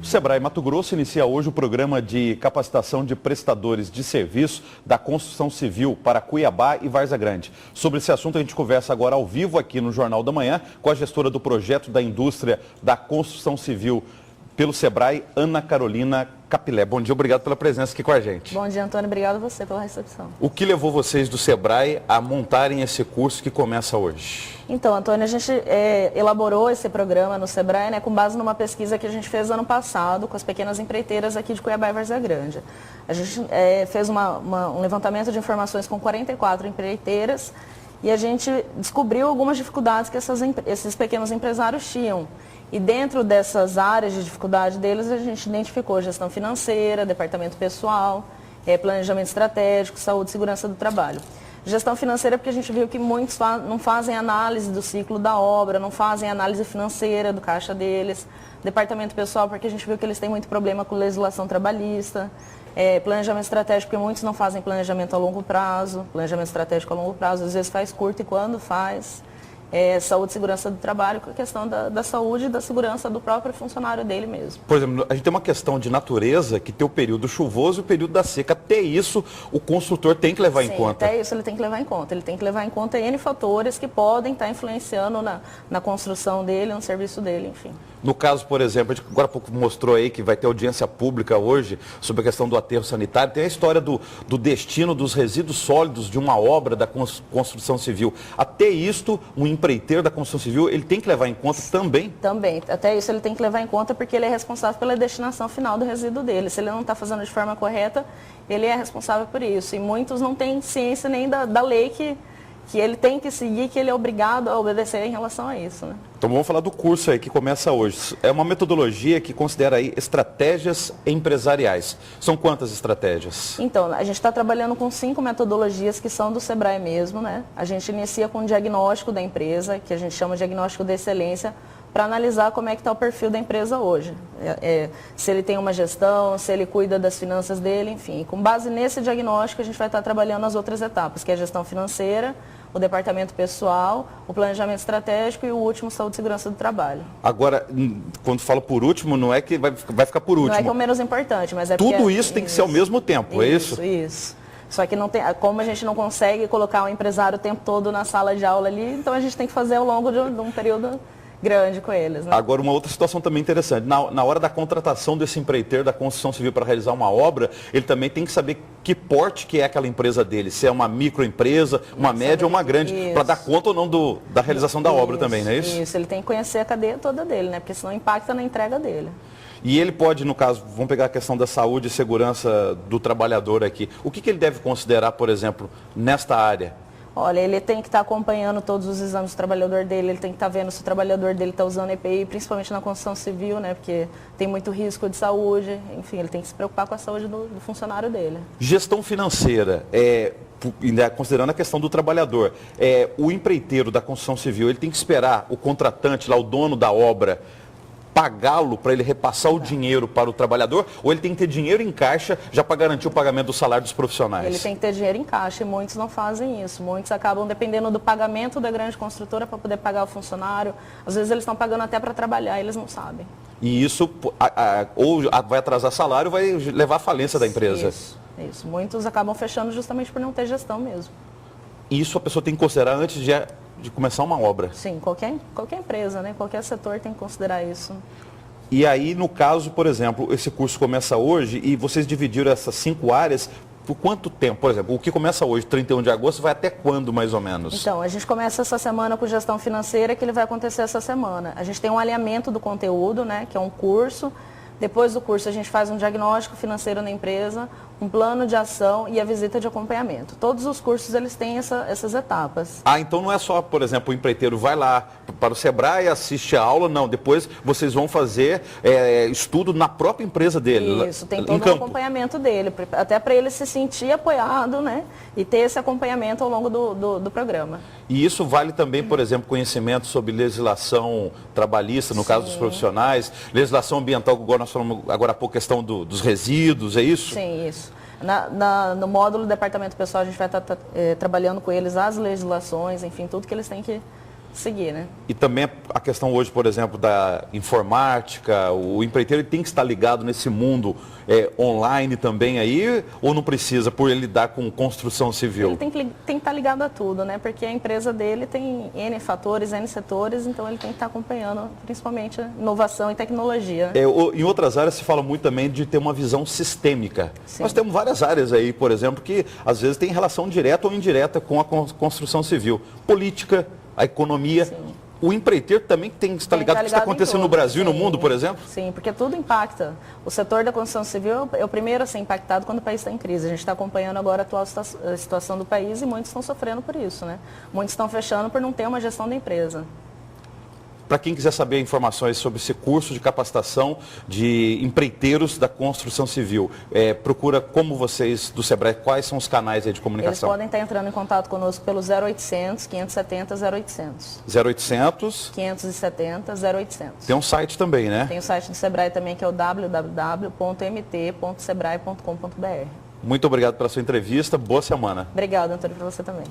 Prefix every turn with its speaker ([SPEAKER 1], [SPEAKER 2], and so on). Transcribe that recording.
[SPEAKER 1] O Sebrae Mato Grosso inicia hoje o programa de capacitação de prestadores de serviço da construção civil para Cuiabá e Várzea Grande. Sobre esse assunto a gente conversa agora ao vivo aqui no Jornal da Manhã com a gestora do projeto da indústria da construção civil pelo Sebrae, Ana Carolina Capilé. Bom dia, obrigado pela presença aqui com a gente.
[SPEAKER 2] Bom dia, Antônio. Obrigado a você pela recepção.
[SPEAKER 1] O que levou vocês do Sebrae a montarem esse curso que começa hoje?
[SPEAKER 2] Então, Antônio, a gente elaborou esse programa no Sebrae, né, com base numa pesquisa que a gente fez ano passado com as pequenas empreiteiras aqui de Cuiabá e Várzea Grande. A gente fez um levantamento de informações com 44 empreiteiras e a gente descobriu algumas dificuldades que esses pequenos empresários tinham. E dentro dessas áreas de dificuldade deles, a gente identificou gestão financeira, departamento pessoal, planejamento estratégico, saúde e segurança do trabalho. Gestão financeira porque a gente viu que muitos não fazem análise do ciclo da obra, não fazem análise financeira do caixa deles. Departamento pessoal porque a gente viu que eles têm muito problema com legislação trabalhista. Planejamento estratégico porque muitos não fazem planejamento a longo prazo. Planejamento estratégico a longo prazo às vezes faz curto e quando faz. Saúde e segurança do trabalho, com a questão da saúde e da segurança do próprio funcionário dele mesmo.
[SPEAKER 1] Por exemplo, a gente tem uma questão de natureza que tem o período chuvoso e o período da seca. Até isso o construtor tem que levar em conta.
[SPEAKER 2] Até isso ele tem que levar em conta. Ele tem que levar em conta N fatores que podem estar influenciando na construção dele, no serviço dele, enfim.
[SPEAKER 1] No caso, por exemplo, a gente agora há pouco mostrou aí que vai ter audiência pública hoje sobre a questão do aterro sanitário. Tem a história do destino dos resíduos sólidos de uma obra da construção civil. Até isto, um empreiteiro da construção civil, ele tem que levar em conta também?
[SPEAKER 2] Também. Até isso ele tem que levar em conta porque ele é responsável pela destinação final do resíduo dele. Se ele não está fazendo de forma correta, ele é responsável por isso. E muitos não têm ciência nem da lei que ele tem que seguir, que ele é obrigado a obedecer em relação a isso, né?
[SPEAKER 1] Então vamos falar do curso aí que começa hoje. É uma metodologia que considera aí estratégias empresariais. São quantas estratégias?
[SPEAKER 2] Então, a gente está trabalhando com 5 metodologias que são do Sebrae mesmo, né? A gente inicia com o diagnóstico da empresa, que a gente chama de diagnóstico de excelência, para analisar como é que está o perfil da empresa hoje. Se ele tem uma gestão, se ele cuida das finanças dele, enfim. Com base nesse diagnóstico, a gente vai estar trabalhando as outras etapas, que é a gestão financeira, o departamento pessoal, o planejamento estratégico e o último, saúde e segurança do trabalho.
[SPEAKER 1] Agora, quando falo por último, não é que vai ficar por último.
[SPEAKER 2] Não é que é o menos importante, mas é
[SPEAKER 1] tudo isso tem que ser ao mesmo tempo, é isso?
[SPEAKER 2] Isso. Só que não tem, como a gente não consegue colocar o empresário o tempo todo na sala de aula ali, então a gente tem que fazer ao longo de um período grande com eles, né?
[SPEAKER 1] Agora, uma outra situação também interessante. Na hora da contratação desse empreiteiro da construção civil para realizar uma obra, ele também tem que saber que porte que é aquela empresa dele. Se é uma microempresa, uma média ou uma grande, para dar conta ou não da realização da obra também, não é isso?
[SPEAKER 2] Isso, ele tem que conhecer a cadeia toda dele, né? Porque senão impacta na entrega dele.
[SPEAKER 1] E ele pode, no caso, vamos pegar a questão da saúde e segurança do trabalhador aqui. O que ele deve considerar, por exemplo, nesta área?
[SPEAKER 2] Olha, ele tem que estar acompanhando todos os exames do trabalhador dele, ele tem que estar vendo se o trabalhador dele está usando EPI, principalmente na construção civil, né? Porque tem muito risco de saúde, enfim, ele tem que se preocupar com a saúde do funcionário dele.
[SPEAKER 1] Gestão financeira, considerando a questão do trabalhador, o empreiteiro da construção civil, ele tem que esperar o contratante, lá, o dono da obra, pagá-lo para ele repassar o dinheiro para o trabalhador, ou ele tem que ter dinheiro em caixa já para garantir o pagamento do salário dos profissionais?
[SPEAKER 2] Ele tem que ter dinheiro em caixa e muitos não fazem isso. Muitos acabam dependendo do pagamento da grande construtora para poder pagar o funcionário. Às vezes eles estão pagando até para trabalhar e eles não sabem.
[SPEAKER 1] E isso ou vai atrasar salário ou vai levar à falência da empresa?
[SPEAKER 2] Isso. Muitos acabam fechando justamente por não ter gestão mesmo.
[SPEAKER 1] Isso a pessoa tem que considerar antes de começar uma obra?
[SPEAKER 2] Sim, qualquer empresa, né? Qualquer setor tem que considerar isso.
[SPEAKER 1] E aí, no caso, por exemplo, esse curso começa hoje e vocês dividiram essas 5 áreas por quanto tempo? Por exemplo, o que começa hoje, 31 de agosto, vai até quando, mais ou menos?
[SPEAKER 2] Então, a gente começa essa semana com gestão financeira, que ele vai acontecer essa semana. A gente tem um alinhamento do conteúdo, né? Que é um curso. Depois do curso, a gente faz um diagnóstico financeiro na empresa, um plano de ação e a visita de acompanhamento. Todos os cursos, eles têm essas etapas.
[SPEAKER 1] Então não é só, por exemplo, o empreiteiro vai lá para o Sebrae, assiste a aula, não. Depois vocês vão fazer estudo na própria empresa dele.
[SPEAKER 2] Isso, tem todo o acompanhamento dele, até para ele se sentir apoiado, né? E ter esse acompanhamento ao longo do programa.
[SPEAKER 1] E isso vale também, por exemplo, conhecimento sobre legislação trabalhista, no caso dos profissionais, legislação ambiental, agora nós falamos agora há pouco, questão dos resíduos, é isso?
[SPEAKER 2] Sim, isso. No módulo do departamento pessoal, a gente vai estar trabalhando com eles as legislações, enfim, tudo que eles têm que seguir, né?
[SPEAKER 1] E também a questão hoje, por exemplo, da informática, o empreiteiro ele tem que estar ligado nesse mundo online também aí, ou não precisa, por ele lidar com construção civil?
[SPEAKER 2] Ele tem que estar ligado a tudo, né? Porque a empresa dele tem N fatores, N setores, então ele tem que estar acompanhando principalmente a inovação e tecnologia.
[SPEAKER 1] Em outras áreas se fala muito também de ter uma visão sistêmica.
[SPEAKER 2] Sim.
[SPEAKER 1] Nós temos várias áreas aí, por exemplo, que às vezes tem relação direta ou indireta com a construção civil. Política, a economia.
[SPEAKER 2] Sim.
[SPEAKER 1] O empreiteiro também tem que estar ligado com o que está acontecendo no Brasil e no mundo, por exemplo?
[SPEAKER 2] Sim, porque tudo impacta. O setor da construção civil é o primeiro a ser impactado quando o país está em crise. A gente está acompanhando agora a atual situação do país e muitos estão sofrendo por isso, né? Muitos estão fechando por não ter uma gestão da empresa.
[SPEAKER 1] Para quem quiser saber informações sobre esse curso de capacitação de empreiteiros da construção civil, procura como vocês do Sebrae, quais são os canais aí de comunicação?
[SPEAKER 2] Eles podem estar entrando em contato conosco pelo 0800 570 0800.
[SPEAKER 1] 0800
[SPEAKER 2] 570 0800.
[SPEAKER 1] Tem um site também, né?
[SPEAKER 2] Tem o site do Sebrae também, que é o www.mt.sebrae.com.br.
[SPEAKER 1] Muito obrigado pela sua entrevista, boa semana.
[SPEAKER 2] Obrigada, Antônio, para você também.